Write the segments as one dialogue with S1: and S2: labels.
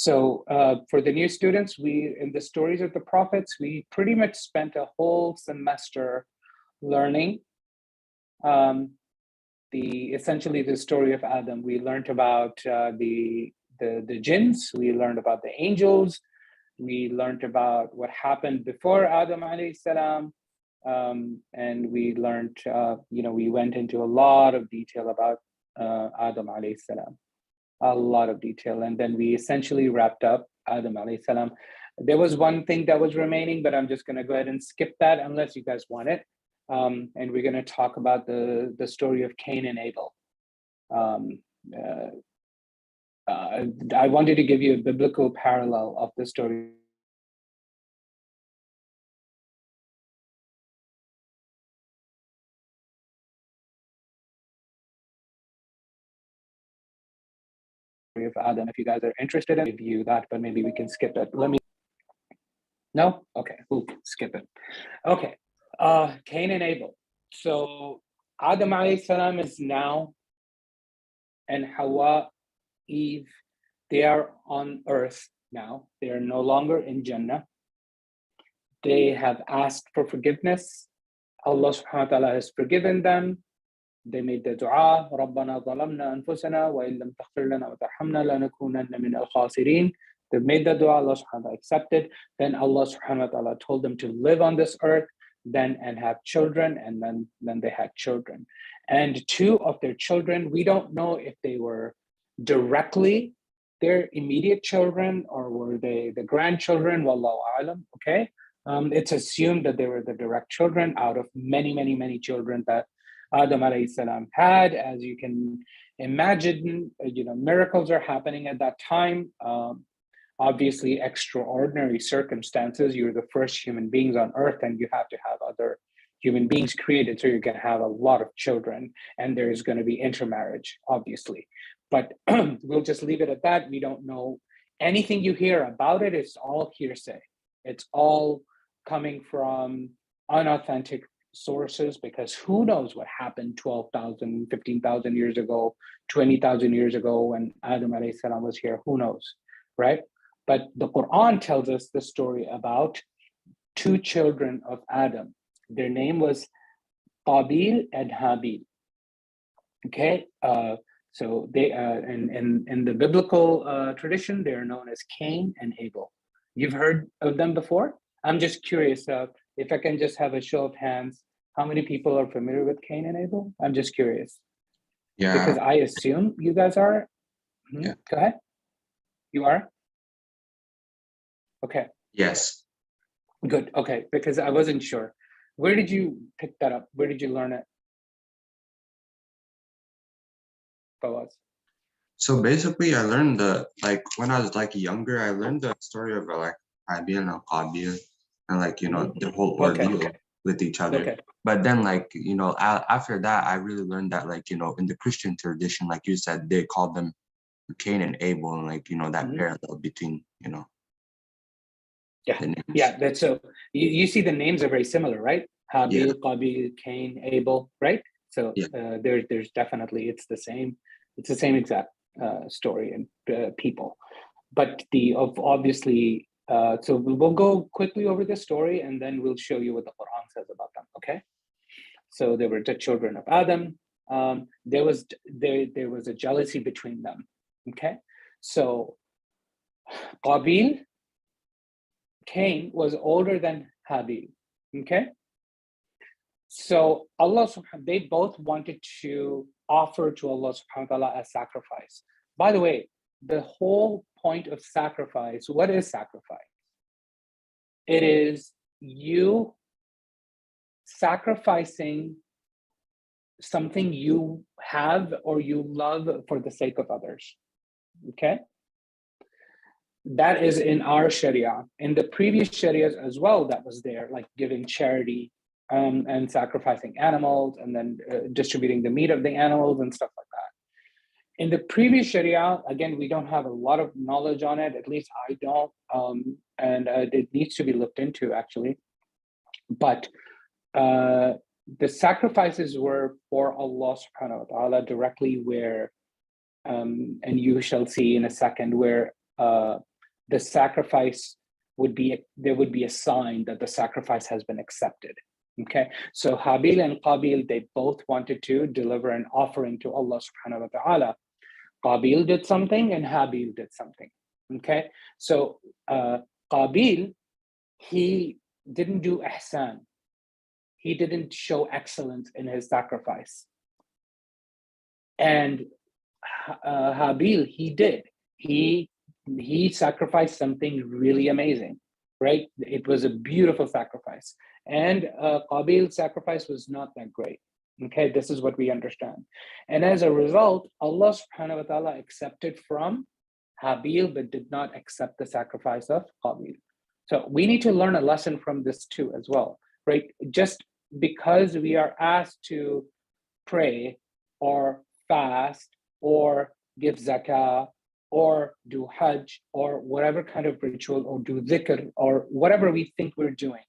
S1: So for the new students, in the stories of the prophets, we pretty much spent a whole semester learning essentially the story of Adam. We learned about the jinns, we learned about the angels, we learned about what happened before Adam alayhi salam, and we learned, we went into a lot of detail about Adam alayhi salam, a lot of detail, and then we essentially wrapped up Adam alayhi salam. There was one thing that was remaining, but I'm just going to go ahead and skip that unless you guys want it. And we're going to talk about the story of Cain and Abel. I wanted to give you a biblical parallel of the story of Adam. If you guys are interested in review that, but maybe we can skip it. No? Okay, we'll skip it. Okay, Cain and Abel. So Adam alayhi salam is now, and Hawa, Eve, they are on earth now. They are no longer in Jannah. They have asked for forgiveness. Allah subhanahu wa ta'ala has forgiven them. They made the dua, رَبَّنَا ظَلَمْنَا أَنفُسَنَا وَإِن لَمْ تَغْفِرْ لَنَا وَتَرْحَمْنَا لَنَكُونَنَّ مِنَ الْخَاسِرِينَ. They made the dua, Allah subhanahu wa ta'ala accepted. Then Allah subhanahu wa ta'ala told them to live on this earth, and have children, and then they had children. And two of their children, we don't know if they were directly their immediate children or were they the grandchildren, wallahu alam, okay? It's assumed that they were the direct children out of many, many, many children that Adam alayhi salam had. As you can imagine, miracles are happening at that time. Obviously, extraordinary circumstances. You're the first human beings on earth, and you have to have other human beings created, so you're going to have a lot of children, and there's going to be intermarriage, obviously. But we'll just leave it at that. We don't know anything you hear about it. It's all hearsay. It's all coming from unauthentic sources, because who knows what happened 12,000, 15,000 years ago, 20,000 years ago when Adam alayhi salam was here. Who knows, right? But the Quran tells us the story about two children of Adam. Their name was Qabil and Habil. Okay, so they in the biblical tradition, they are known as Cain and Abel. You've heard of them before? I'm just curious if I can just have a show of hands. How many people are familiar with Cain and Abel? I'm just curious.
S2: Yeah.
S1: Because I assume you guys are.
S2: Yeah.
S1: Go ahead. You are? Okay.
S2: Yes.
S1: Good. Okay. Because I wasn't sure. Where did you pick that up? Where did you learn it?
S2: So basically, I learned when I was younger, I learned the story of Habil and Qabil, and the whole ordeal with each other.
S1: Okay.
S2: But then after that, I really learned that in the Christian tradition, like you said, they called them Cain and Abel, and that parallel between
S1: Yeah,
S2: the names.
S1: yeah. That's so. You see, the names are very similar, right? Habil, Qabil, Cain, Abel, right? So there's definitely it's the same exact story and people, but obviously. So we'll go quickly over the story, and then we'll show you what the Quran says about them. Okay. So they were the children of Adam. There was a jealousy between them. Okay. So Qabil, Cain, was older than Habil. Okay. So they both wanted to offer to Allah subhanahu wa ta'ala a sacrifice. By the way, the whole point of sacrifice, what is sacrifice? It is you sacrificing something you have or you love for the sake of others. Okay? That is in our Sharia. In the previous Sharias as well, that was there, like giving charity and sacrificing animals and then distributing the meat of the animals and stuff like that. In the previous Sharia, again, we don't have a lot of knowledge on it, at least I don't, and it needs to be looked into actually. But the sacrifices were for Allah subhanahu wa ta'ala directly, where, and you shall see in a second, where the sacrifice would be, there would be a sign that the sacrifice has been accepted. Okay, so Habil and Qabil, they both wanted to deliver an offering to Allah subhanahu wa ta'ala. Qabil did something and Habil did something. Okay, so Qabil, he didn't do ihsan. He didn't show excellence in his sacrifice. And Habil, he did. He sacrificed something really amazing, right? It was a beautiful sacrifice. And Qabil's sacrifice was not that great. Okay, this is what we understand. And as a result, Allah subhanahu wa ta'ala accepted from Habil, but did not accept the sacrifice of Qabil. So we need to learn a lesson from this too as well, right? Just because we are asked to pray or fast or give zakah or do hajj or whatever kind of ritual or do dhikr or whatever we think we're doing,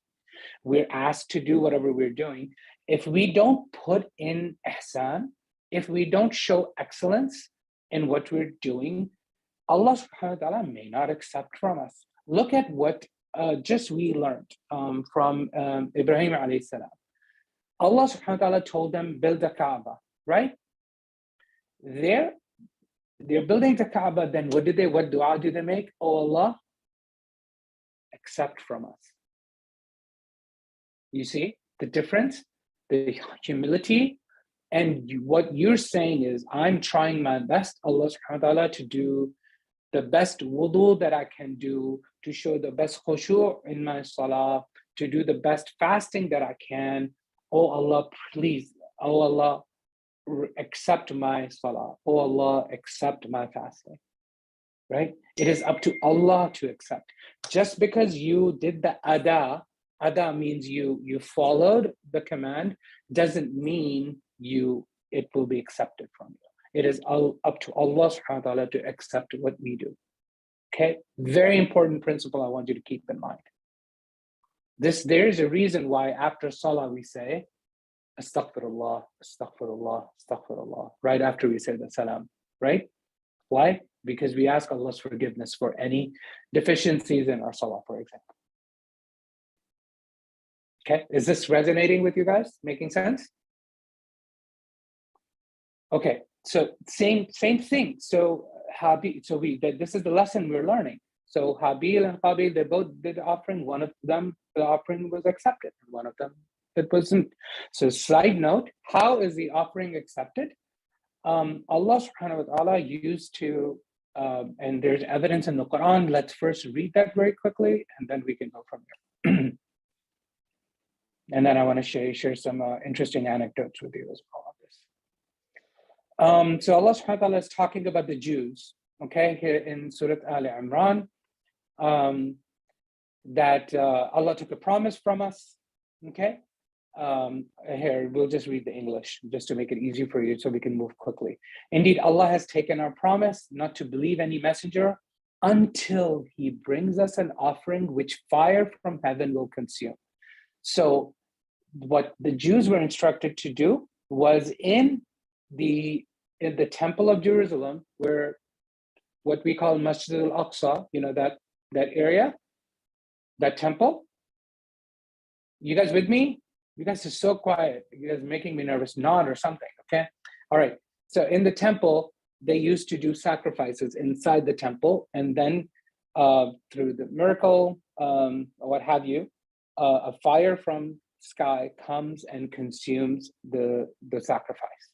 S1: we're asked to do whatever we're doing. If we don't put in ihsan, if we don't show excellence in what we're doing, Allah subhanahu wa ta'ala may not accept from us. Look at what just we learned from Ibrahim alayhi salam. Allah subhanahu wa ta'ala told them, build a Kaaba, right? They're building the Kaaba, then what dua do they make? Oh Allah, accept from us. You see the difference, the humility, and what you're saying is, I'm trying my best, Allah subhanahu wa ta'ala, to do the best wudu that I can do, to show the best khushu' in my salah, to do the best fasting that I can. Oh Allah, please, oh Allah, accept my salah. Oh Allah, accept my fasting. Right? It is up to Allah to accept. Just because you did the ada means you followed the command, doesn't mean it will be accepted from you. It is up to Allah subhanahu wa ta'ala to accept what we do. Okay, very important principle I want you to keep in mind. There is a reason why after salah we say astaghfirullah, astaghfirullah, astaghfirullah, right after we say the salam, right? Why? Because we ask Allah's forgiveness for any deficiencies in our salah, for example. Okay, is this resonating with you guys? Making sense? Okay, so same thing. So this is the lesson we're learning. So Habil and Qabil, they both did the offering. One of them, the offering was accepted. One of them, it wasn't. So side note, how is the offering accepted? Allah subhanahu wa ta'ala used to, and there's evidence in the Quran. Let's first read that very quickly, and then we can go from there. And then I want to share some interesting anecdotes with you as well on this. So Allah subhanahu wa ta'ala is talking about the Jews, okay, here in Surah Al Imran, that Allah took a promise from us, okay? Here, we'll just read the English just to make it easy for you so we can move quickly. Indeed, Allah has taken our promise not to believe any messenger until he brings us an offering which fire from heaven will consume. So what the Jews were instructed to do was in the temple of Jerusalem, where what we call Masjid al-Aqsa, you know, that area, that temple. You guys with me? You guys are so quiet. You guys are making me nervous. Nod or something, okay? All right. So in the temple, they used to do sacrifices inside the temple, and then through the miracle, or what have you, a fire from sky comes and consumes the sacrifice.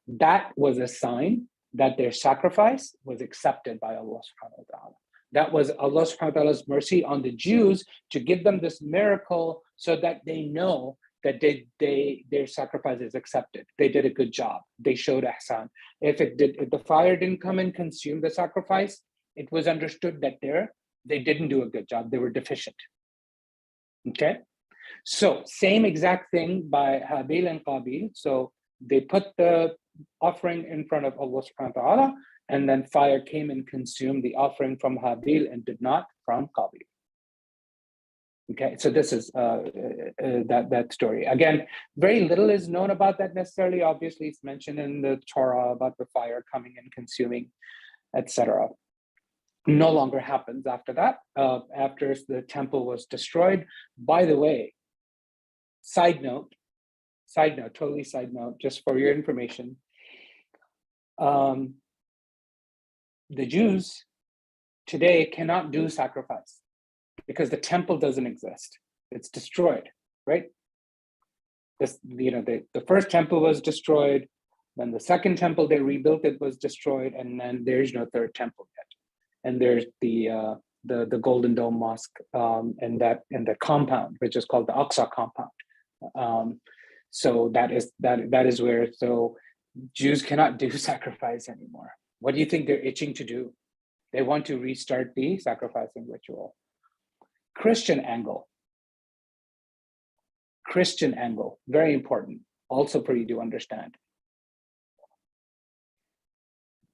S1: That was a sign that their sacrifice was accepted by Allah subhanahu wa ta'ala. That was Allah subhanahu wa ta'ala's mercy on the Jews to give them this miracle so that they know that their sacrifice is accepted. They did a good job. They showed ihsan. If the fire didn't come and consume the sacrifice, it was understood that they didn't do a good job. They were deficient. Okay? So same exact thing by Habil and Qabil. So they put the offering in front of Allah subhanahu wa ta'ala, and then fire came and consumed the offering from Habil and did not from Qabil. Okay, so this is that story. Again, very little is known about that necessarily. Obviously, it's mentioned in the Torah about the fire coming and consuming, etc. no longer happens after that, after the temple was destroyed. By the way, side note, totally side note, just for your information, the Jews today cannot do sacrifice because the temple doesn't exist. It's destroyed, right? This, the first temple was destroyed, then the second temple they rebuilt, it was destroyed, and then there's no third temple yet. And there's the Golden Dome Mosque, and the compound, which is called the Aqsa compound. So that is where, so Jews cannot do sacrifice anymore. What do you think they're itching to do? They want to restart the sacrificing ritual. Christian angle, very important, also for you to understand.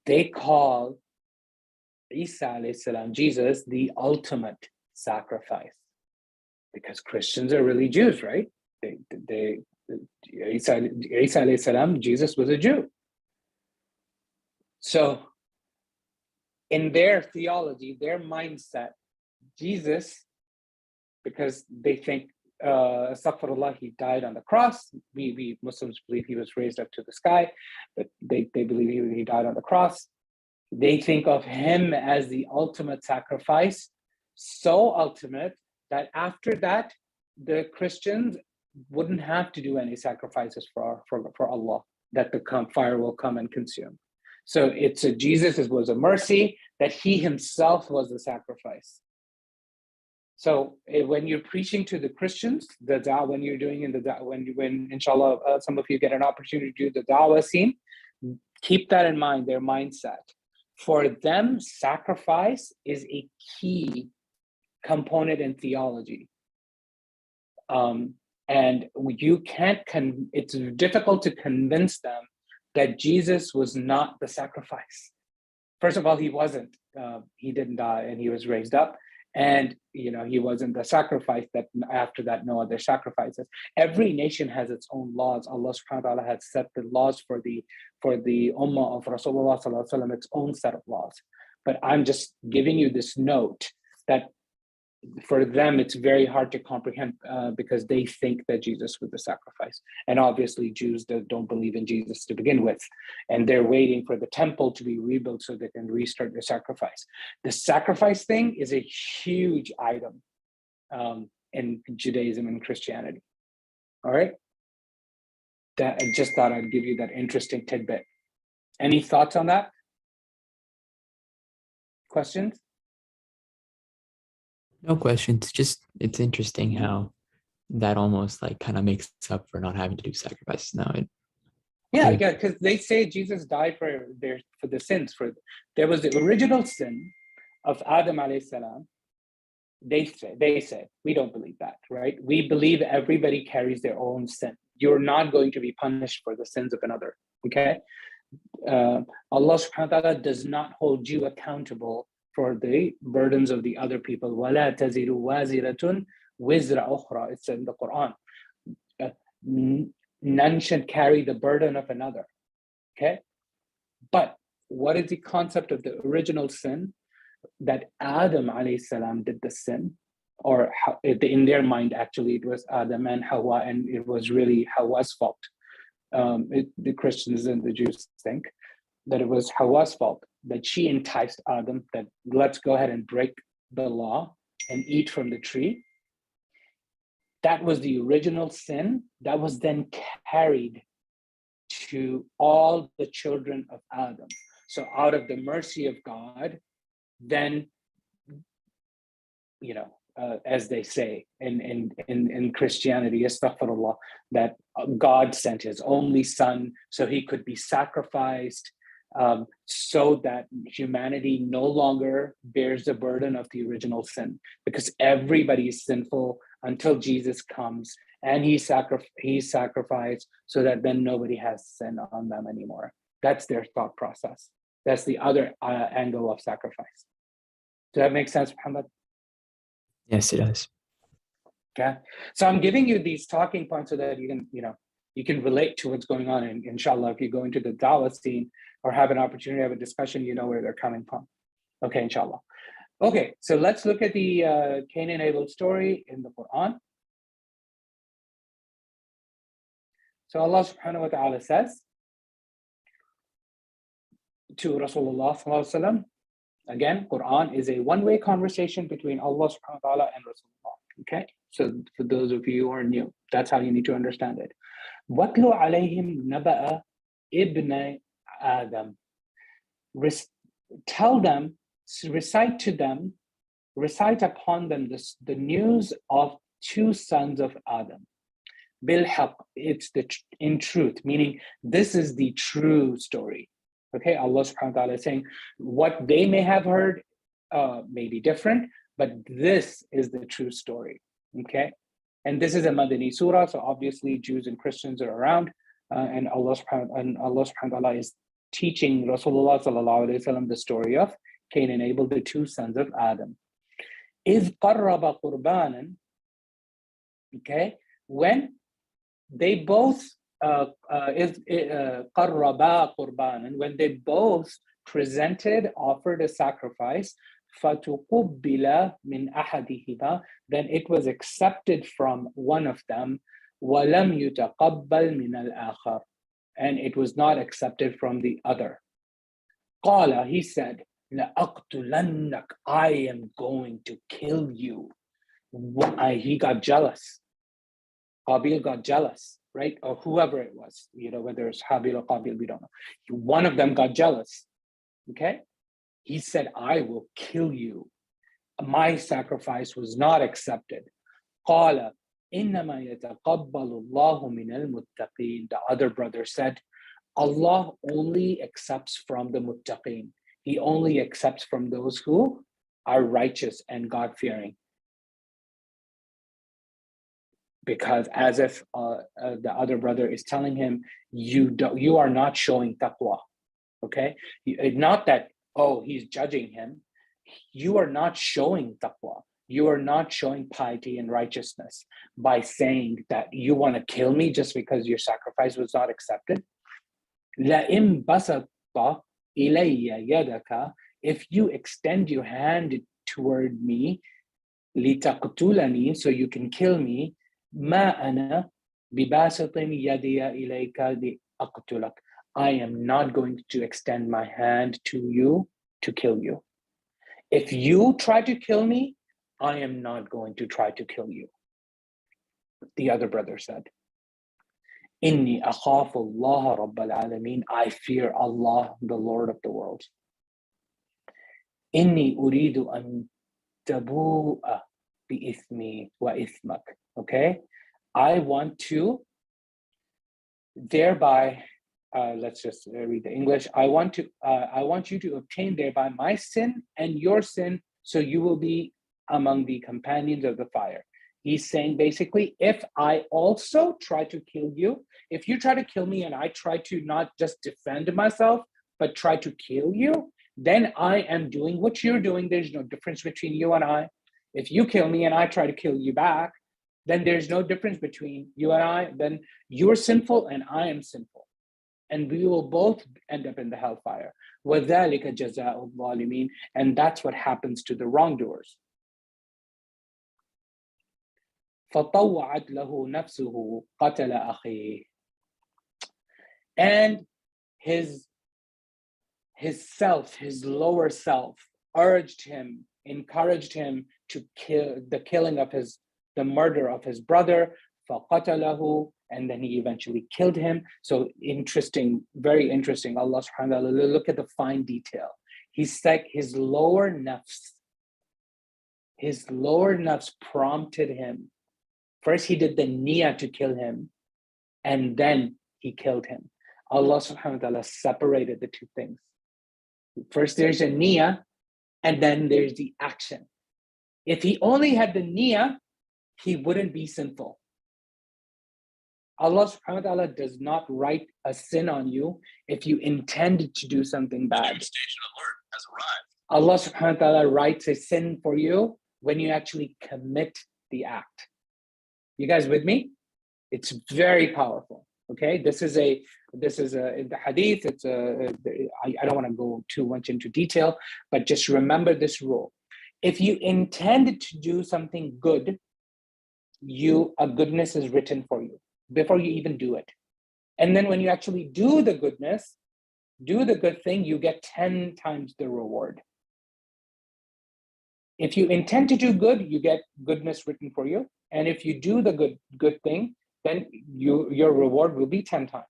S1: They call Isa alayhi salam, Jesus, the ultimate sacrifice, because Christians are really Jews, right? Isa alayhi salam, Jesus was a Jew. So in their theology, their mindset, Jesus, because they think, astaghfirullah, he died on the cross. We Muslims believe he was raised up to the sky, but they believe he died on the cross. They think of him as the ultimate sacrifice, so ultimate that after that, the Christians wouldn't have to do any sacrifices for Allah, that the fire will come and consume. So Jesus was a mercy, that he himself was the sacrifice. So when you're preaching to the Christians, the da'wah, when you're doing in the when inshallah some of you get an opportunity to do the da'wah scene, keep that in mind, their mindset. For them, sacrifice is a key component in theology. And you can't, it's difficult to convince them that Jesus was not the sacrifice. First of all, he wasn't. He didn't die and he was raised up. And he wasn't the sacrifice, that after that, no other sacrifices. Every nation has its own laws. Allah subhanahu wa ta'ala has set the laws for the ummah of Rasulullah sallallahu alaihi wasallam, its own set of laws. But I'm just giving you this note that for them, it's very hard to comprehend because they think that Jesus was the sacrifice. And obviously Jews don't believe in Jesus to begin with. And they're waiting for the temple to be rebuilt so they can restart the sacrifice. The sacrifice thing is a huge item in Judaism and Christianity. All right? I just thought I'd give you that interesting tidbit. Any thoughts on that? Questions?
S3: No questions. Just it's interesting how that almost like kind of makes up for not having to do sacrifices now.
S1: Yeah, because they say Jesus died for the sins. There was the original sin of Adam alayhi salam. They say we don't believe that, right? We believe everybody carries their own sin. You're not going to be punished for the sins of another. Okay, Allah subhanahu wa ta'ala does not hold you accountable for the burdens of the other people. وَلَا تَزِرُ وَازِرَةٌ وِزْرَ أُخْرَى. It's in the Quran. None should carry the burden of another. Okay? But what is the concept of the original sin? That Adam alayhi salam did the sin, or in their mind, actually, it was Adam and Hawa, and it was really Hawa's fault. The Christians and the Jews think that it was Hawa's fault, that she enticed Adam, that let's go ahead and break the law and eat from the tree. That was the original sin that was then carried to all the children of Adam. So out of the mercy of God, then, as they say in Christianity, astaghfirullah, that God sent his only son so he could be sacrificed, so that humanity no longer bears the burden of the original sin, because everybody is sinful until Jesus comes and he sacrificed, so that then nobody has sin on them anymore. That's their thought process. That's the other angle of sacrifice. Does that make sense, Muhammad?
S3: Yes, it does.
S1: Okay. So I'm giving you these talking points so that you can relate to what's going on. And inshallah, if you go into the dawah scene or have an opportunity to have a discussion, you know where they're coming from. Okay, inshallah. Okay, so let's look at the Cain and Abel story in the Quran. So Allah subhanahu wa ta'ala says to Rasulullah sallallahu alaihi wasallam, again, Quran is a one-way conversation between Allah subhanahu wa ta'ala and Rasulullah. Okay, so for those of you who are new, that's how you need to understand it. وَاتْلُ عَلَيْهِمْ نَبَأَ ibn Adam. Tell them, recite upon them the news of two sons of Adam. Bilhaq, it's in truth, meaning this is the true story. Okay, Allah subhanahu wa ta'ala is saying what they may have heard may be different, but this is the true story. Okay, and this is a Madani surah, so obviously Jews and Christians are around, and Allah subhanahu wa ta'ala is teaching Rasulullah sallallahu alaihi wasallam the story of Cain and Abel, the two sons of Adam. إِذْ قَرَّبَ قُرْبَانًا. Okay, when they both قَرَّبَا قُرْبَانًا, when they both offered a sacrifice, فَتُقُبِّلَ مِنْ أَحَدِهِمَا, then it was accepted from one of them, وَلَمْ يُتَقَبَّلْ مِنَ الْآخَرِ, and it was not accepted from the other. قَالَ, he said, لَأَقْتُلَنَّكَ, I am going to kill you. He got jealous. Qabil got jealous, right? Or whoever it was, whether it's Habil or Qabil, we don't know. One of them got jealous, okay? He said, I will kill you. My sacrifice was not accepted. قَالَ إِنَّمَا يَتَقَبَّلُ اللَّهُ مِنَ الْمُتَّقِينَ. The other brother said, Allah only accepts from the muttaqeen. He only accepts from those who are righteous and God-fearing. Because as if the other brother is telling him, you are not showing taqwa, okay? Not that, oh, he's judging him. You are not showing taqwa. You are not showing piety and righteousness by saying that you want to kill me just because your sacrifice was not accepted. لَإِن بَسَطَ إِلَيَّ يَدَكَ, if you extend your hand toward me, لِتَقْتُلَنِي, so you can kill me, مَا أَنَا بِبَاسِطٍ يَدِيَ إِلَيْكَ لِأَقْتُلَكَ, I am not going to extend my hand to you to kill you. If you try to kill me, I am not going to try to kill you. The other brother said, Inni akhafu Allah Rabbal Alameen, I fear Allah, the Lord of the world. Inni uridu an tabu'a bi ithmi wa ithmak. Okay, I want to thereby, let's just read the English. I want you to obtain thereby my sin and your sin, so you will be among the companions of the fire. He's saying basically, if I also try to kill you, if you try to kill me and I try to not just defend myself, but try to kill you, then I am doing what you're doing. There's no difference between you and I. If you kill me and I try to kill you back, then there's no difference between you and I. Then you're sinful and I am sinful. And we will both end up in the hellfire. وَذَلِكَ جَزَاءُ الظَّالِمِينَ, and that's what happens to the wrongdoers. فَطَوَّعَتْ لَهُ نَفْسُهُ قَتَلَ أَخِيهِ, and his self, his lower self, urged him, encouraged him to kill, the murder of his brother. فَقَتَلَهُ, and then he eventually killed him. So interesting, very interesting. Allah subhanahu wa ta'ala, look at the fine detail. He's like his lower nafs prompted him. First, he did the niyyah to kill him, and then he killed him. Allah subhanahu wa ta'ala separated the two things. First, there's a niyyah, and then there's the action. If he only had the niyyah, he wouldn't be sinful. Allah subhanahu wa ta'ala does not write a sin on you if you intend to do something bad.
S4: Station alert has arrived.
S1: Allah subhanahu wa ta'ala writes a sin for you when you actually commit the act. You guys with me? It's very powerful. Okay, this is in the hadith. I don't want to go too much into detail, but just remember this rule. If you intend to do something good, a goodness is written for you before you even do it. And then when you actually do the goodness, do the good thing, you get 10 times the reward. If you intend to do good, you get goodness written for you. And if you do the good thing, then your reward will be 10 times.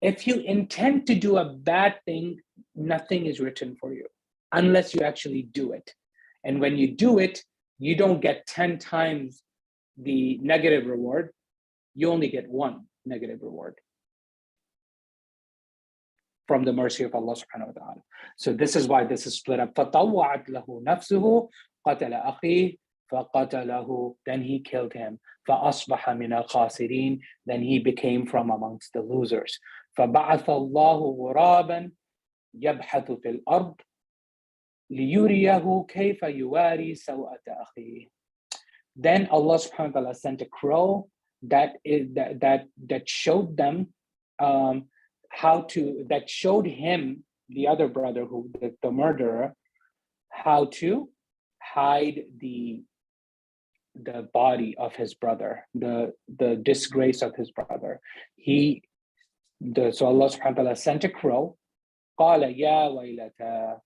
S1: If you intend to do a bad thing, nothing is written for you unless you actually do it. And when you do it, you don't get 10 times the negative reward. You only get 1 negative reward from the mercy of Allah subhanahu wa ta'ala. So this is why this is split up. فَطَوَّعَتْ لَهُ نَفْسُهُ قَتَلَ أَخِيهِ فَقَتَلَهُ. Then he killed him. فَأَصْبَحَ مِنَ الْخَاسِرِينَ. Then he became from amongst the losers. فَبَعَثَ اللَّهُ غُرَابًا يَبْحَثُ فِي الْأَرْضِ لِيُرِيَهُ كَيْفَ يُوَارِي سَوْءَةَ أَخِيهِ. Then Allah subhanahu wa ta'ala sent a crow that showed them that showed him, the other brother, the murderer, how to hide the body of his brother, the disgrace of his brother. So Allah subhanahu wa ta'ala sent a crow. قَالَ يَا وَيْلَتَا.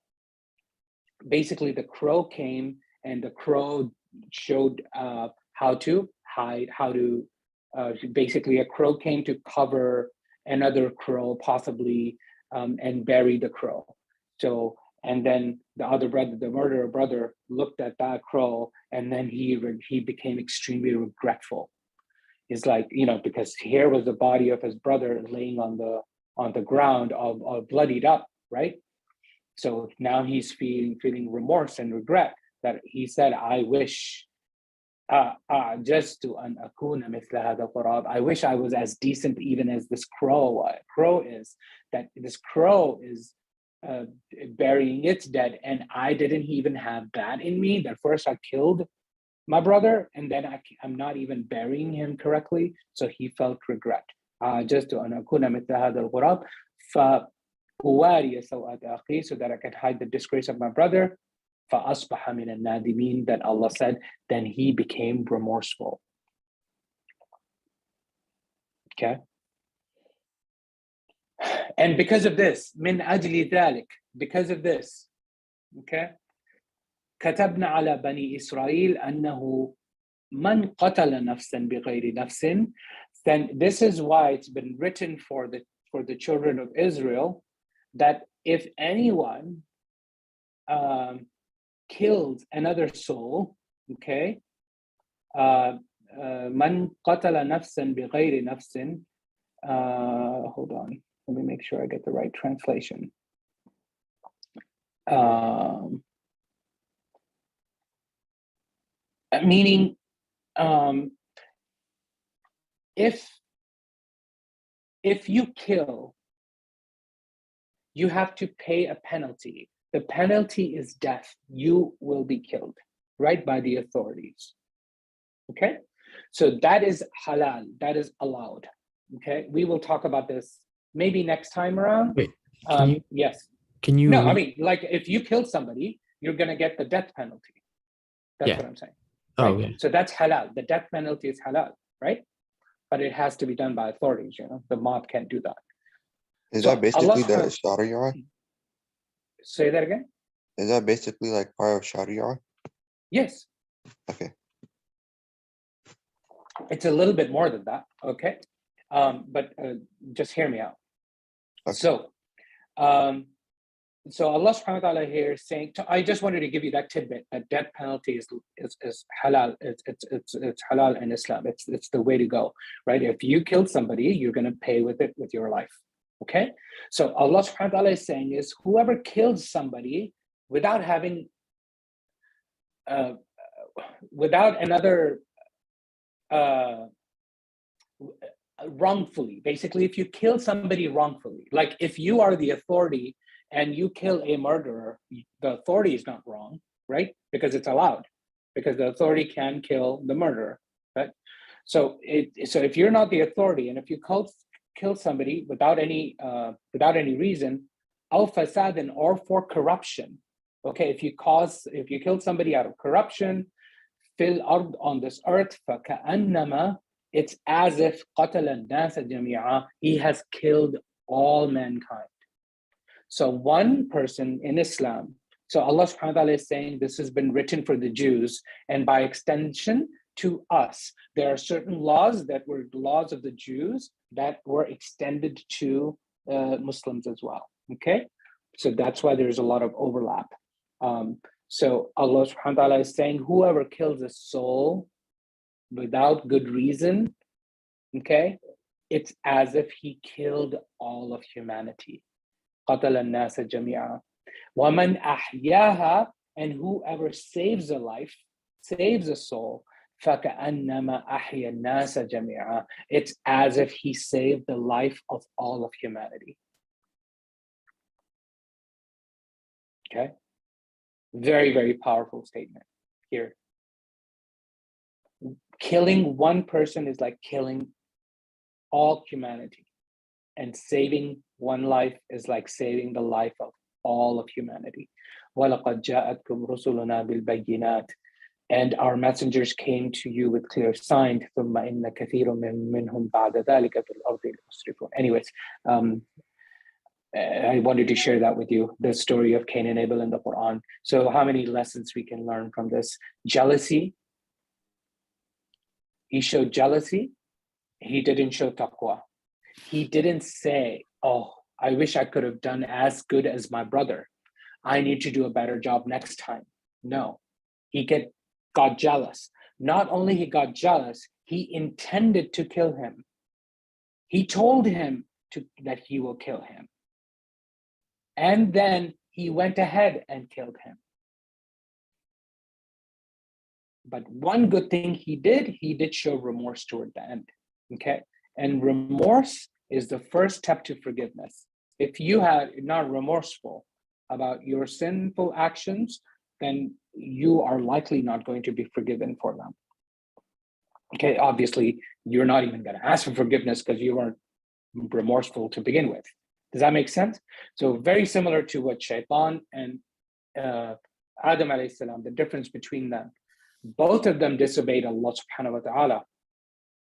S1: Basically, the crow came and the crow showed how to hide, basically a crow came to cover another crow possibly and bury the crow. So, and then the other brother, the murderer brother, looked at that crow and then he became extremely regretful. It's like, because here was the body of his brother laying on the ground, all bloodied up, right? So now he's feeling remorse and regret, that he said, I wish just to an akuna mithla hada qurab. I wish I was as decent even as this crow is, that this crow is burying its dead, and I didn't even have that in me, that first I killed my brother and then I'm not even burying him correctly. So he felt regret. Just to an akuna mithla hada qurab fa uwari sawat akhi, so that I can hide the disgrace of my brother. فَأَصْبَحَ مِنَ النَّادِمِينَ. That Allah said, then he became remorseful. Okay? And because of this, مِنْ أَجْلِ ذَلِكَ, because of this, okay? كَتَبْنَا عَلَى بَنِي إِسْرَائِيلَ أَنَّهُ مَنْ قَتَلَ نَفْسًا بِغَيْرِ نَفْسٍ. Then this is why it's been written for the children of Israel, that if anyone killed another soul, okay, man qatala nafsan bighayri nafsin. Hold on, let me make sure I get the right translation. Meaning, if you kill, you have to pay a penalty. The penalty is death. You will be killed, right, by the authorities. Okay? So that is halal. That is allowed. Okay? We will talk about this maybe next time around.
S3: Wait,
S1: yes.
S3: Can you?
S1: No, I mean, like if you kill somebody, you're going to get the death penalty. That's what I'm saying. Right?
S3: Oh, yeah.
S1: So that's halal. The death penalty is halal, right? But it has to be done by authorities. The mob can't do that.
S5: Is
S1: So
S5: that basically
S1: Allah,
S5: the Sharia?
S1: say that again?
S5: Is that basically like part of Sharia?
S1: Yes.
S5: Okay.
S1: It's a little bit more than that, okay? But just hear me out.
S5: Okay.
S1: So Allah subhanahu wa ta'ala here is saying, I just wanted to give you that tidbit, that death penalty is halal. It's halal in Islam. It's the way to go, right? If you killed somebody, you're going to pay with it with your life. Okay, so Allah subhanahu wa ta'ala is saying is whoever kills somebody without having, without another, wrongfully, basically, if you kill somebody wrongfully, like if you are the authority and you kill a murderer, the authority is not wrong, right? Because it's allowed, because the authority can kill the murderer, right? So if you're not the authority and if you kill somebody without any reason, أو فساد, or for corruption. Okay, if you kill somebody out of corruption, fil ard, on this earth, فكأنما, it's as if قتل الناس جميعا, he has killed all mankind. So one person in Islam, so Allah subhanahu wa ta'ala is saying this has been written for the Jews, and by extension to us. There are certain laws that were laws of the Jews that were extended to Muslims as well. Okay, so that's why there's a lot of overlap. So Allah subhanahu wa ta'ala is saying whoever kills a soul without good reason, okay, it's as if he killed all of humanity. قتل الناس جميعا. ومن أحياها, and whoever saves a life, saves a soul, فكأنما أحيا الناس جميعا. It's as if he saved the life of all of humanity. Okay, very, very powerful statement here. Killing one person is like killing all humanity, and saving one life is like saving the life of all of humanity. وَلَقَدْ جَاءَتْكُمْ رُسُلُنَا بِالْبَيِّنَاتِ, and our messengers came to you with clear signs. ثُمَّ إِنَّ كَثِيرٌ مِّنْهُمْ بَعْدَ ذَلِكَ فِي الْأَرْضِ لَمُسْرِفُونَ. Anyways, I wanted to share that with you, the story of Cain and Abel in the Quran. So how many lessons we can learn from this? Jealousy. He showed jealousy. He didn't show taqwa. He didn't say, oh, I wish I could have done as good as my brother. I need to do a better job next time. No, he got jealous. Not only he got jealous, he intended to kill him. He told him that he will kill him. And then he went ahead and killed him. But one good thing he did show remorse toward the end. Okay, and remorse is the first step to forgiveness. If you are not remorseful about your sinful actions, then you are likely not going to be forgiven for them. Okay, obviously, you're not even going to ask for forgiveness because you weren't remorseful to begin with. Does that make sense? So very similar to what Shaitan and Adam alayhi salam, the difference between them. Both of them disobeyed Allah subhanahu wa ta'ala.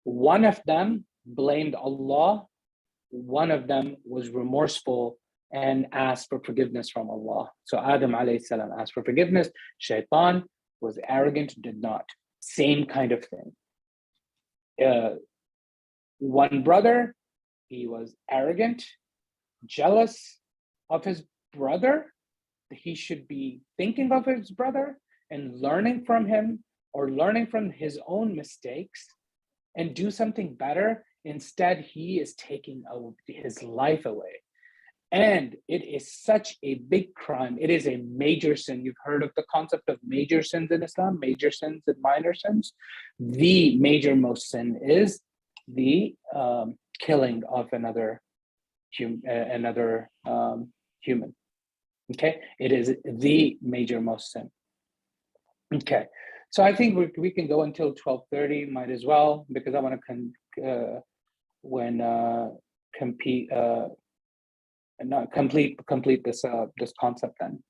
S1: One of them blamed Allah. One of them was remorseful and asked for forgiveness from Allah. So Adam alayhi salam asked for forgiveness. Shaitan was arrogant, did not. Same kind of thing. One brother, he was arrogant, jealous of his brother. He should be thinking of his brother and learning from him, or learning from his own mistakes and do something better. Instead, he is taking his life away. And it is such a big crime. It is a major sin. You've heard of the concept of major sins in Islam, major sins and minor sins. The major most sin is the killing of another human. Okay, it is the major most sin. Okay, so I think we can go until 12:30. Might as well, because I want to complete this concept then.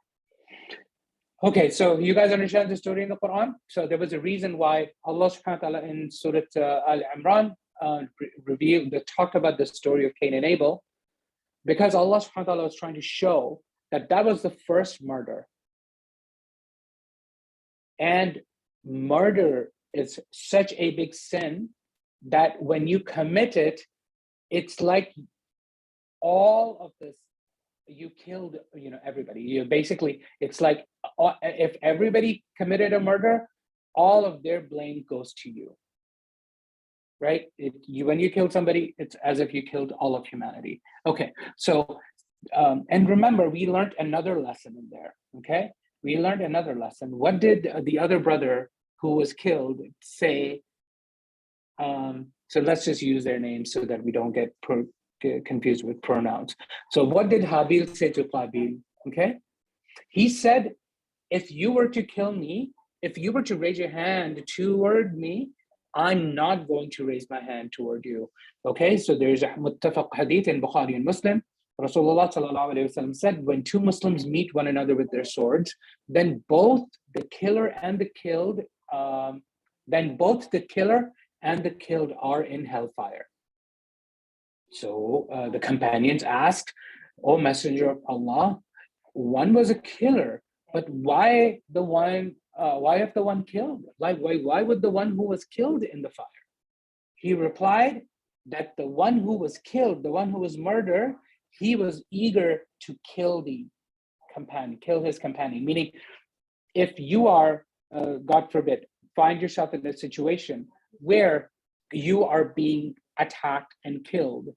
S1: Okay, so you guys understand the story in the Quran? So there was a reason why Allah subhanahu wa ta'ala in Surah Al-Imran talked about the story of Cain and Abel, because Allah subhanahu wa ta'ala was trying to show that was the first murder. And murder is such a big sin that when you commit it, it's like all of this, you killed, everybody. You basically, it's like if everybody committed a murder, all of their blame goes to you, right? When you kill somebody, it's as if you killed all of humanity. Okay, so, and remember, we learned another lesson in there, okay? We learned another lesson. What did the other brother who was killed say? So let's just use their names so that we don't get confused with pronouns. So what did Habil say to Qabil? Okay, he said, if you were to kill me, if you were to raise your hand toward me, I'm not going to raise my hand toward you. Okay, so there's a muttafaq hadith in Bukhari and Muslim Rasulullah sallallahu alaihi wasallam said, when two Muslims meet one another with their swords, then both the killer and the killed, are in hellfire. So the companions asked, "O Messenger of Allah, one was a killer, but why the one? Why if the one killed? Like why would the one who was killed in the fire?" He replied that the one who was killed, the one who was murdered, he was eager to kill the companion, kill his companion. Meaning, if you are, God forbid, find yourself in a situation where you are being attacked and killed,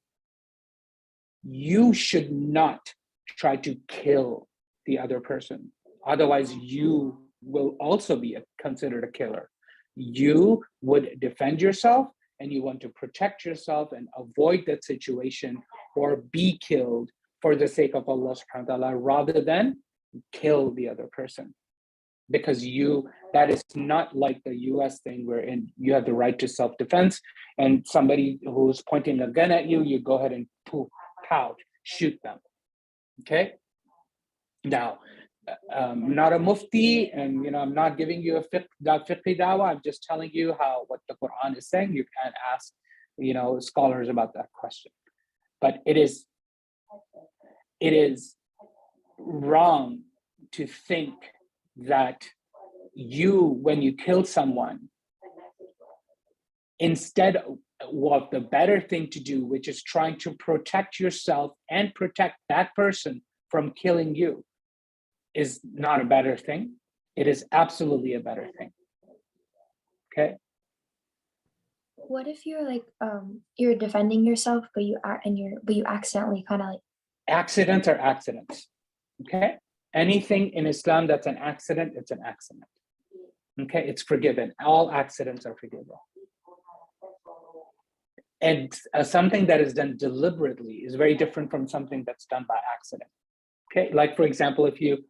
S1: you should not try to kill the other person. Otherwise, you will also be considered a killer. You would defend yourself, and you want to protect yourself and avoid that situation or be killed for the sake of Allah subhanahu wa ta'ala, rather than kill the other person. Because that is not like the US thing wherein you have the right to self-defense, and somebody who's pointing a gun at you, you go ahead and pow, shoot them. Okay? Now, I'm not a mufti, and I'm not giving you a fiqh dawah. I'm just telling you what the Quran is saying. You can ask, scholars about that question. But it is wrong to think that when you kill someone, instead of the better thing to do, which is trying to protect yourself and protect that person from killing you, is not a better thing. It is absolutely a better thing. Okay.
S6: What if you're like you're defending yourself, but you accidentally kind of like.
S1: Accidents are accidents. Okay. Anything in Islam that's an accident, it's an accident. Okay, it's forgiven. All accidents are forgivable. And something that is done deliberately is very different from something that's done by accident. Okay, like for example, if you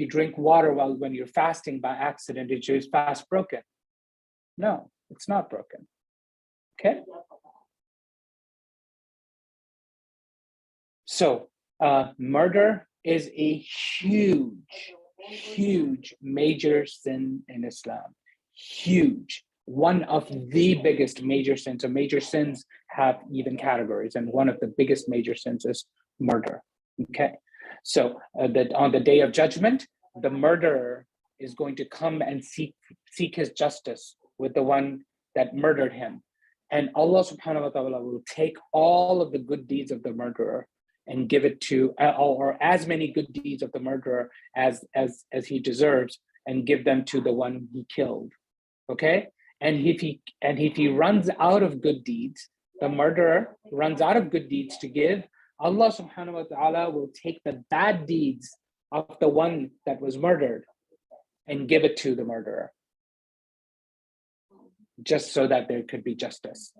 S1: drink water when you're fasting by accident, is your fast broken? No, it's not broken. Okay. So murder is a huge major sin in Islam. Huge. One of the biggest major sins. So major sins have even categories, and one of the biggest major sins is murder. Okay. So that on the day of judgment, the murderer is going to come and seek his justice with the one that murdered him. And Allah subhanahu wa ta'ala will take all of the good deeds of the murderer and give it to, or as many good deeds of the murderer as he deserves, and give them to the one he killed. Okay? And if he runs out of good deeds, the murderer runs out of good deeds to give, Allah subhanahu wa ta'ala will take the bad deeds of the one that was murdered and give it to the murderer, just so that there could be justice.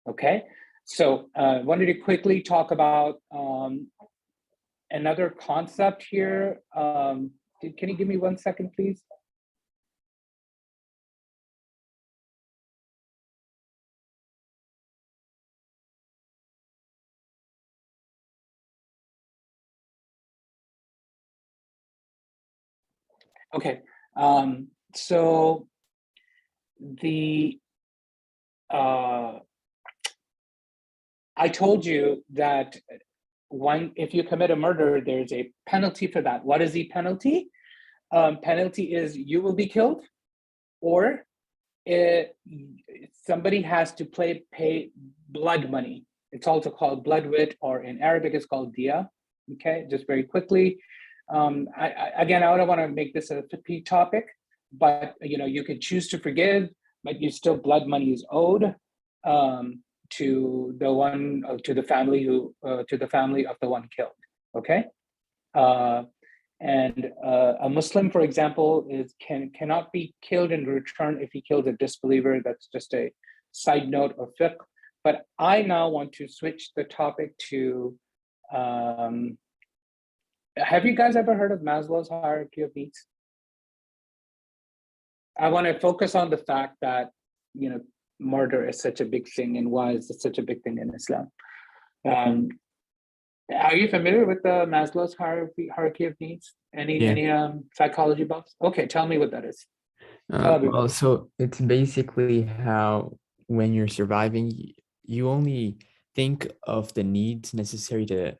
S1: Okay? So I wanted to quickly talk about another concept here. Can you give me 1 second, please? Okay, so I told you that if you commit a murder, there's a penalty for that. What is the penalty? Penalty is you will be killed, or somebody has to pay blood money. It's also called blood wit, or in Arabic it's called diya. Okay, just very quickly. I don't want to make this a fiqh topic, but you could choose to forgive, but blood money is owed to the family of the one killed. Okay, and a Muslim, for example, cannot be killed in return if he kills a disbeliever. That's just a side note of fiqh. But I now want to switch the topic to. Have you guys ever heard of Maslow's hierarchy of needs? I want to focus on the fact that murder is such a big thing, and why is it such a big thing in Islam? Um, are you familiar with the Maslow's hierarchy of needs?
S3: Yeah.
S1: Any psychology buffs? Okay, tell me what that is. Tell everybody.
S3: Well, so it's basically how when you're surviving, you only think of the needs necessary to.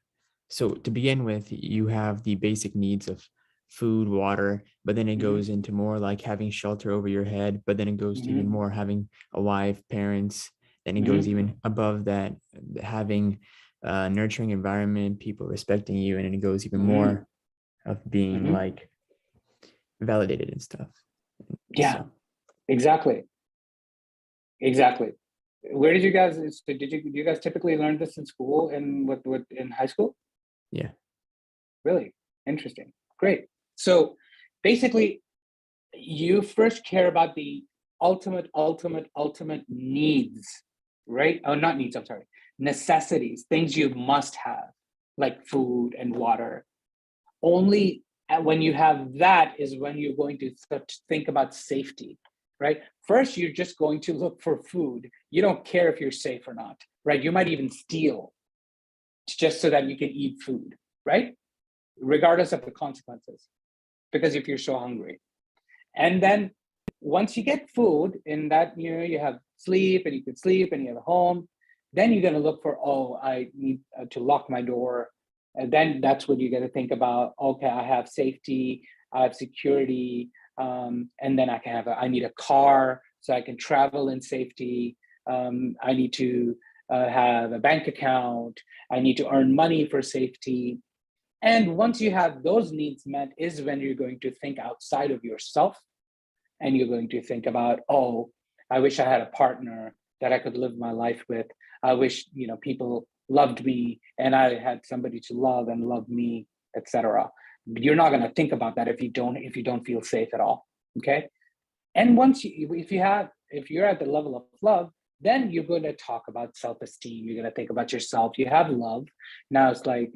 S3: So to begin with, you have the basic needs of food, water, but then it
S1: Mhm.
S3: goes into more like having shelter over your head, but then it goes to even
S1: Mhm.
S3: more having a wife, parents, then it
S1: Mhm.
S3: goes even above that, having a nurturing environment, people respecting you, and then it goes even
S1: Mhm.
S3: more of being
S1: Mhm.
S3: like validated and stuff.
S1: Yeah,
S3: So
S1: exactly. Exactly. Where did you guys, so you guys typically learn this in school and what in high school?
S3: yeah.
S1: Really interesting. Great. So basically, you first care about the ultimate needs, right? Oh, not needs, I'm sorry. Necessities, things you must have, like food and water. Only when you have that is when you're going to start to think about safety, right? First, you're just going to look for food. You don't care if you're safe or not, right? You might even steal just so that you can eat food, right? Regardless of the consequences, because if you're so hungry. And then once you get food in that, you have sleep and you can sleep and you have a home, then you're going to look for, oh, I need to lock my door. And then that's what you got to think about. Okay, I have safety, I have security, and then I need a car so I can travel in safety. I need to have a bank account. I need to earn money for safety. And once you have those needs met, is when you're going to think outside of yourself and you're going to think about, oh, I wish I had a partner that I could live my life with. I wish, people loved me and I had somebody to love and love me, etc. You're not going to think about that if you don't feel safe at all. Okay. And if you're at the level of love, then you're going to talk about self-esteem. You're going to think about yourself. You have love. Now it's like,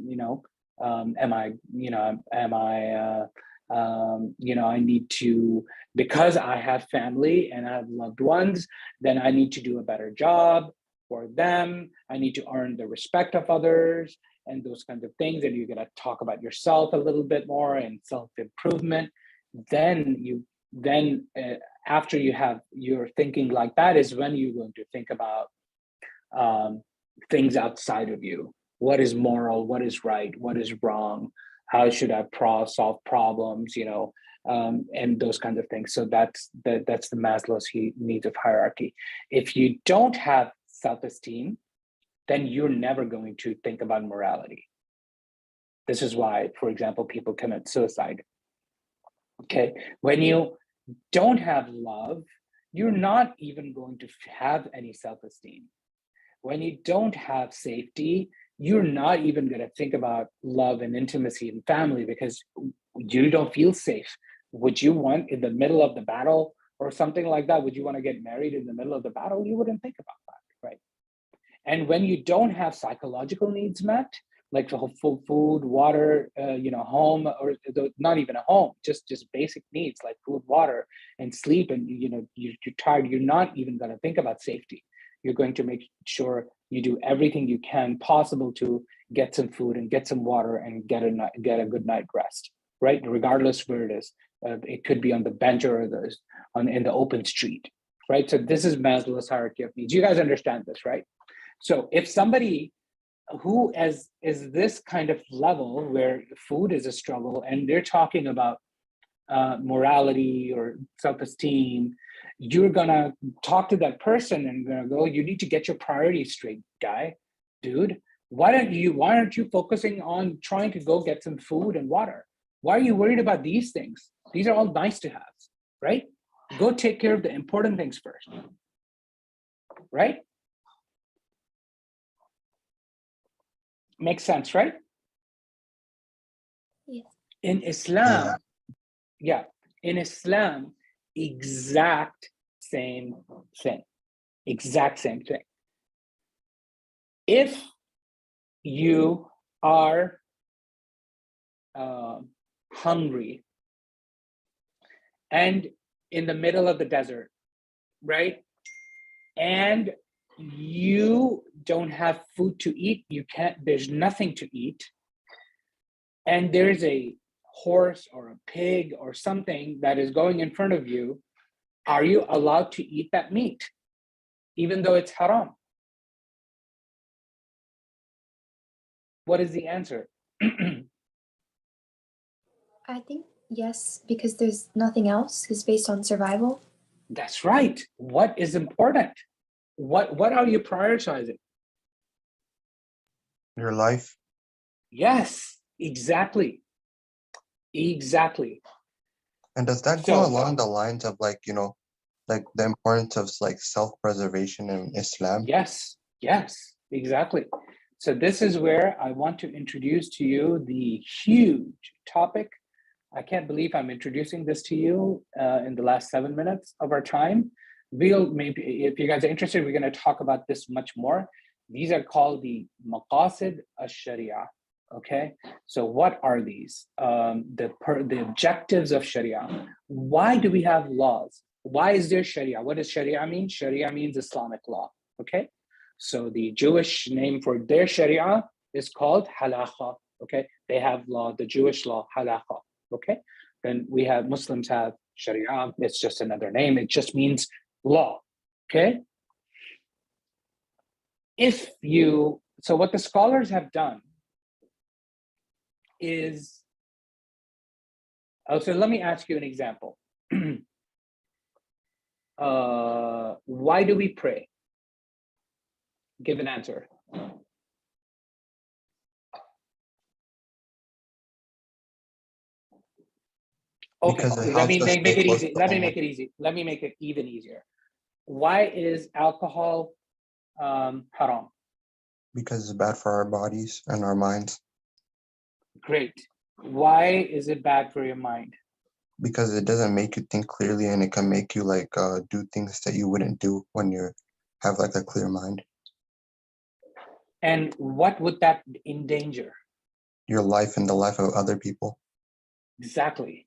S1: I need to, because I have family and I have loved ones, then I need to do a better job for them. I need to earn the respect of others and those kinds of things. And you're going to talk about yourself a little bit more and self-improvement. Then after you're thinking like that is when you're going to think about um, things outside of you. What is moral? What is right? What is wrong? How should I solve problems? And those kinds of things. So that's the Maslow's needs of hierarchy. If you don't have self-esteem, then you're never going to think about morality. This is why, for example, people commit suicide. Okay, when you don't have love, you're not even going to have any self-esteem. When you don't have safety, you're not even going to think about love and intimacy in family because you don't feel safe. Would you want in the middle of the battle or something like that? Would you want to get married in the middle of the battle? You wouldn't think about that, right? And when you don't have psychological needs met, like food, water, home, or not even a home, just basic needs like food, water, and sleep, and you're tired, you're not even going to think about safety. You're going to make sure you do everything you can possible to get some food and get some water and get a good night rest, right? Regardless where it is, it could be on the bench or in the open street, right? So this is Maslow's hierarchy of needs. You guys understand this, right? So if somebody who is this kind of level where food is a struggle and they're talking about morality or self-esteem, you're gonna talk to that person and gonna go, you need to get your priorities straight, guy, dude. Why aren't you focusing on trying to go get some food and water? Why are you worried about these things? These are all nice to have, right? Go take care of the important things first, right? Makes sense, right?
S6: Yes.
S1: In Islam, yeah, in Islam, exact same thing. Exact same thing. If you are hungry and in the middle of the desert, right? And you don't have food to eat, there's nothing to eat, and there's a horse or a pig or something that is going in front of you, are you allowed to eat that meat, even though it's haram? What is the answer?
S6: I think yes, because there's nothing else. It's based on survival.
S1: That's right. What is important? What are you prioritizing?
S5: Your life.
S1: Yes, exactly. Exactly.
S5: And does that go along the lines of like, you know, like the importance of like self-preservation in Islam?
S1: Yes, yes, exactly. So this is where I want to introduce to you the huge topic. I can't believe I'm introducing this to you in the last 7 minutes of our time. We'll maybe, if you guys are interested, we're going to talk about this much more. These are called the Maqasid al-Sharia. Okay, so what are these? The objectives of Sharia. Why do we have laws? Why is there Sharia? What does Sharia mean? Sharia means Islamic law. Okay, so the Jewish name for their Sharia is called halakha. Okay, they have law, the Jewish law, halakha. Okay, then we have Muslims have Sharia. It's just another name. It just means law. Okay, so what the scholars have done is, so let me ask you an example. Why do we pray? Give an answer. Okay,
S5: Because it
S1: let me
S5: helps us
S1: make
S5: stay
S1: it
S5: close
S1: easy.
S5: to
S1: Let me
S5: Allah.
S1: make it easy. Let me make it even easier. Why is alcohol haram?
S5: Because it's bad for our bodies and our minds.
S1: Great. Why is it bad for your mind?
S5: Because it doesn't make you think clearly, and it can make you like do things that you wouldn't do when you have like a clear mind.
S1: And what would that endanger?
S5: Your life and the life of other people.
S1: Exactly.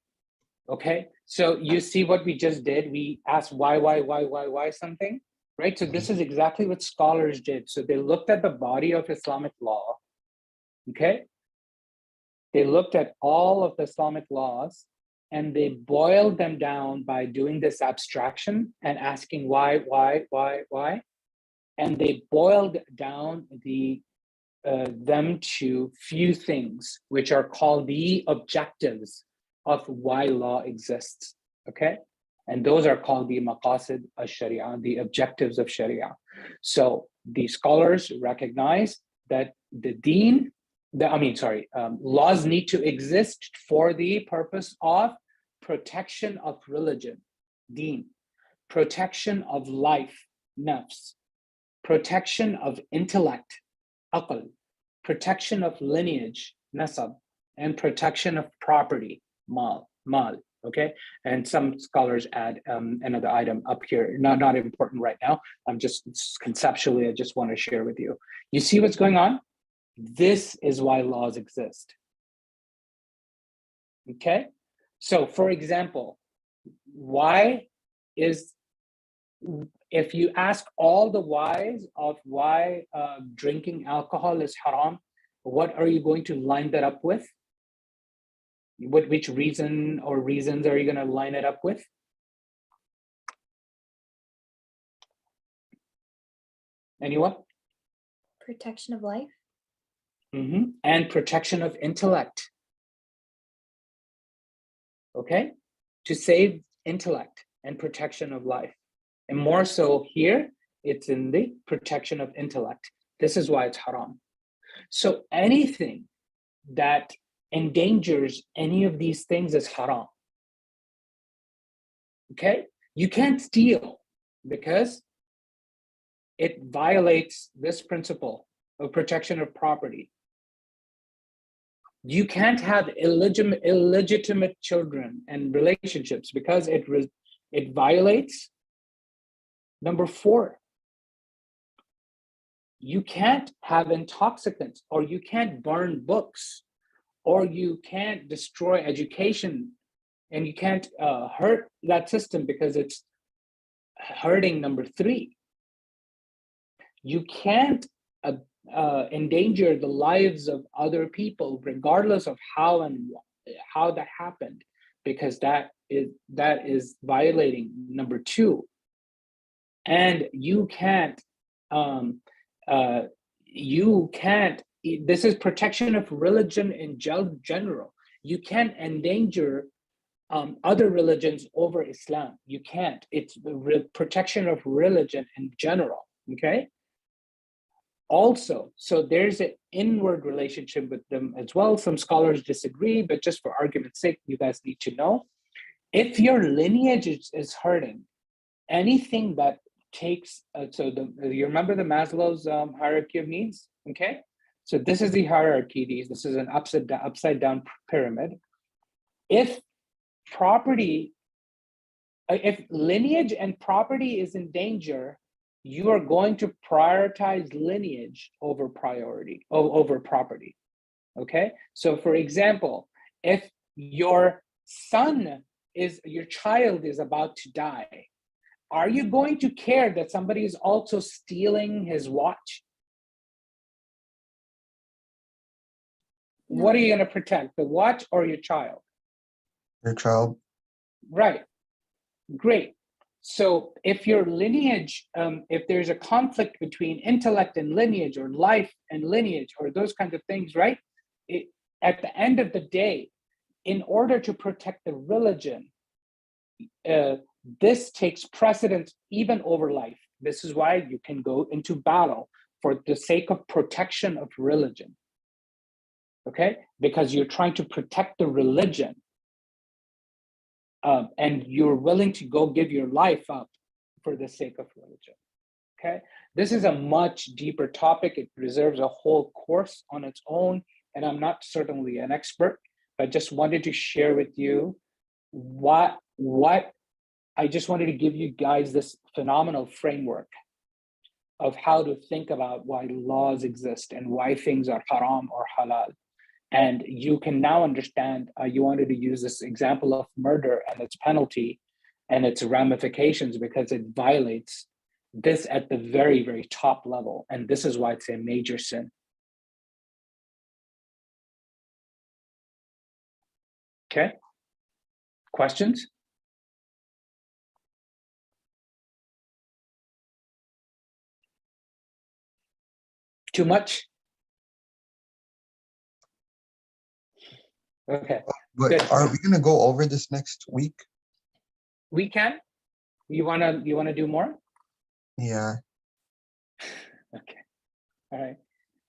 S1: Okay. So you see what we just did? We asked why something, right? So this is exactly what scholars did. So they looked at the body of Islamic law. Okay. They looked at all of the Islamic laws and they boiled them down by doing this abstraction and asking why. And they boiled down them to few things, which are called the objectives of why law exists, okay? And those are called the Maqasid al-Sharia, the objectives of Sharia. So the scholars recognize that laws need to exist for the purpose of protection of religion, deen, protection of life, nafs, protection of intellect, aql, protection of lineage, nasab, and protection of property, mal, okay? And some scholars add another item up here, not important right now. I'm just conceptually, I just want to share with you. You see what's going on? This is why laws exist, okay? So for example, if you ask all the whys of why drinking alcohol is haram, what are you going to line that up with? Which reason or reasons are you going to line it up with? Anyone?
S6: Protection of life.
S1: And protection of intellect. Okay? To save intellect and protection of life. And more so here, it's in the protection of intellect. This is why it's haram. So anything that endangers any of these things is haram. Okay? You can't steal because it violates this principle of protection of property. You can't have illegitimate children and relationships because it violates number 4. You can't have intoxicants, or you can't burn books, or you can't destroy education, and you can't hurt that system because it's hurting number 3. you can't endanger the lives of other people, regardless of how that happened, because that is violating number 2. And you can't this is protection of religion in general. You can't endanger other religions over Islam. You can't. It's the protection of religion in general. Okay. Also, so there's an inward relationship with them as well. Some scholars disagree, but just for argument's sake, you guys need to know. If your lineage is hurting, anything that takes, you remember the Maslow's hierarchy of needs? Okay. So this is the hierarchy. This is an upside down pyramid. If lineage and property is in danger, you are going to prioritize lineage over property. Okay. So for example, if your child is about to die, are you going to care that somebody is also stealing his watch?
S6: No.
S1: What are you going to protect, the watch or your child?
S5: Your child.
S1: Right. Great. So if your lineage, if there's a conflict between intellect and lineage, or life and lineage, or those kinds of things, right? At the end of the day, in order to protect the religion, this takes precedence even over life. This is why you can go into battle for the sake of protection of religion. Okay? Because you're trying to protect the religion. And you're willing to go give your life up for the sake of religion. Okay? This is a much deeper topic. It deserves a whole course on its own. And I'm not certainly an expert, but just wanted to share with you what I just wanted to give you guys this phenomenal framework of how to think about why laws exist and why things are haram or halal. And you can now understand, you wanted to use this example of murder and its penalty and its ramifications, because it violates this at the very, very top level. And this is why it's a major sin. Okay. Questions? Too much? Okay.
S5: But
S1: Good.
S5: are we gonna go over this next week?
S1: We can. You wanna do more?
S5: Yeah.
S1: Okay. All right.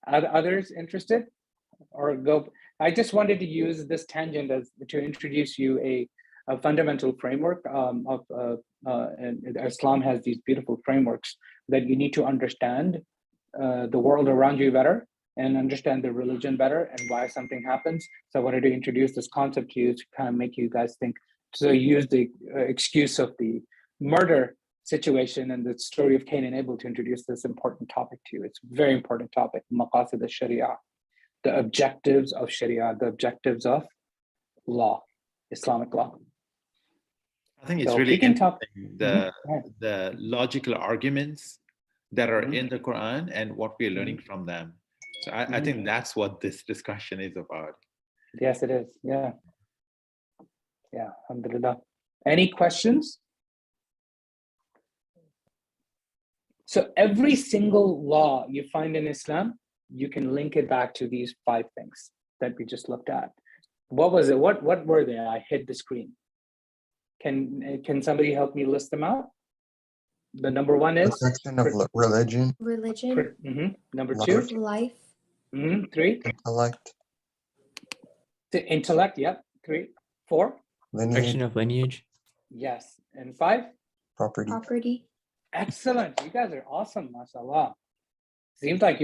S1: Others interested? Or go? I just wanted to use this tangent to introduce you a fundamental framework and Islam has these beautiful frameworks that you need to understand the world around you better and understand the religion better and why something happens. So I wanted to introduce this concept to you to kind of make you guys think. So use the excuse of the murder situation and the story of Cain and Abel to introduce this important topic to you. It's a very important topic, Maqasid al-Sharia, the objectives of Sharia, the objectives of law, Islamic law.
S7: I think it's
S1: So
S7: really
S1: we can
S7: interesting,
S1: talk.
S7: the logical arguments that are in the Quran and what we're learning from them. So I think that's what this discussion is about.
S1: Yes, it is. Yeah. Yeah, alhamdulillah. Any questions? So every single law you find in Islam, you can link it back to these 5 things that we just looked at. What was it? What were they? I hid the screen. Can somebody help me list them out? The number 1 is
S5: protection of religion.
S6: Religion.
S1: Number
S5: Life.
S1: 2,
S6: Life.
S1: 3,
S5: Intellect.
S1: the intellect. Yep. 3, 4.
S5: Lineage.
S3: Protection of lineage.
S1: Yes, and 5.
S5: Property.
S6: Property.
S1: Excellent. You guys are awesome, mashallah. Seems like you